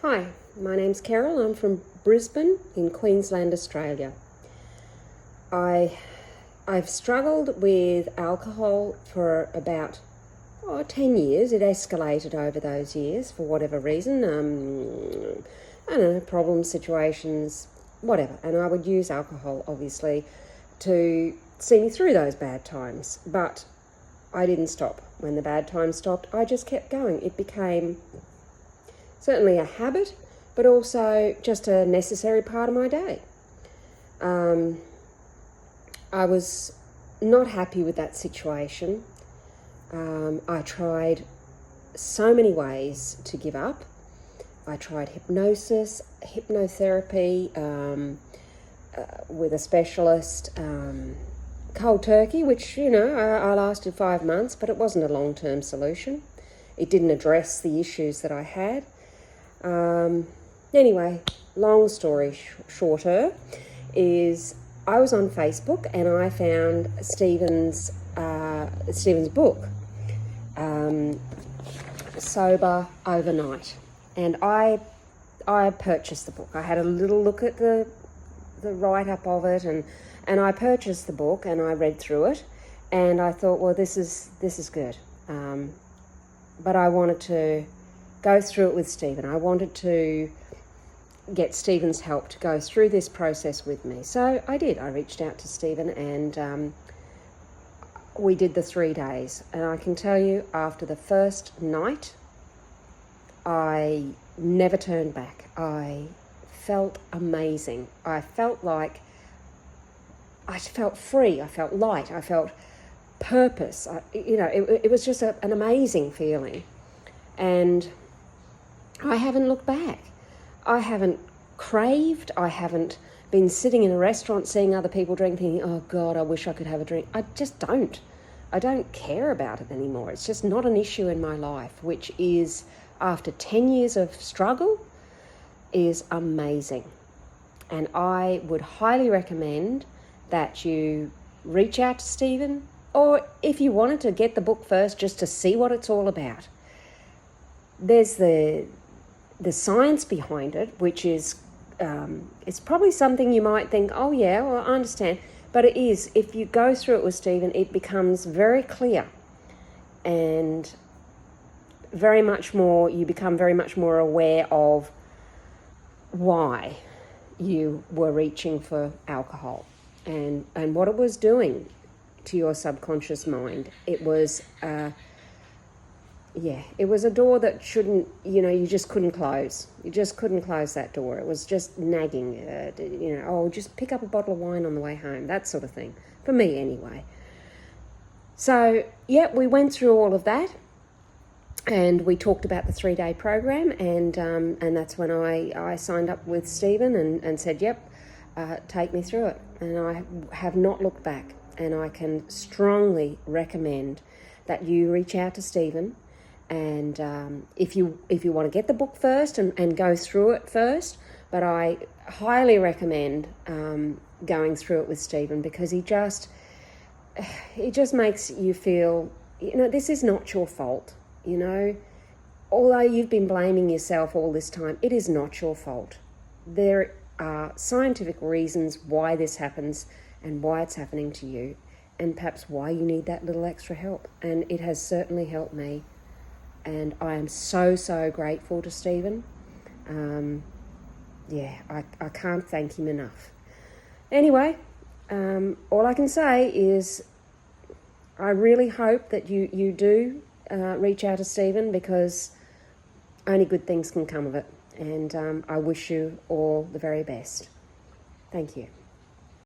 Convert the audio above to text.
Hi, my name's Keryl. I'm from Brisbane in Queensland, Australia. I've struggled with alcohol for about 10 years. It escalated over those years for whatever reason. I don't know, problems, situations, whatever. And I would use alcohol, obviously, to see me through those bad times. But I didn't stop. When the bad times stopped, I just kept going. It became certainly a habit, but also just a necessary part of my day. I was not happy with that situation. I tried so many ways to give up. I tried hypnosis, hypnotherapy with a specialist, cold turkey, which, I lasted 5 months, but it wasn't a long-term solution. It didn't address the issues that I had. Anyway, long story shorter is I was on Facebook and I found Stephen's book, Sober Overnight, and I purchased the book. I had a little look at the write-up of it, and I purchased the book and I read through it, and I thought, well, this is good, but I wanted to go through it with Stephen. I wanted to get Stephen's help to go through this process with me. So I did. I reached out to Stephen and we did the 3 days. And I can tell you, after the first night, I never turned back. I felt amazing. I felt free. I felt light. I felt purpose. It was just an amazing feeling. And I haven't looked back. I haven't craved. I haven't been sitting in a restaurant seeing other people drink thinking, oh God, I wish I could have a drink. I just don't. I don't care about it anymore. It's just not an issue in my life, which is, after 10 years of struggle, is amazing. And I would highly recommend that you reach out to Stephen, or if you wanted to get the book first just to see what it's all about. There's the science behind it, which is, it's probably something you might think, oh yeah, well, I understand. But it is, if you go through it with Stephen, it becomes very clear and you become very much more aware of why you were reaching for alcohol and what it was doing to your subconscious mind. It was it was a door that shouldn't, you just couldn't close. You just couldn't close that door. It was just nagging, just pick up a bottle of wine on the way home, that sort of thing, for me anyway. So, we went through all of that, and we talked about the 3-day program, and that's when I signed up with Stephen and said, take me through it. And I have not looked back, and I can strongly recommend that you reach out to Stephen. And if you want to get the book first and go through it first, but I highly recommend going through it with Stephen, because he just makes you feel, this is not your fault, although you've been blaming yourself all this time, it is not your fault. There are scientific reasons why this happens and why it's happening to you, and perhaps why you need that little extra help. And it has certainly helped me. And I am so, so grateful to Stephen. I can't thank him enough. Anyway, all I can say is I really hope that you do reach out to Stephen, because only good things can come of it. And I wish you all the very best. Thank you.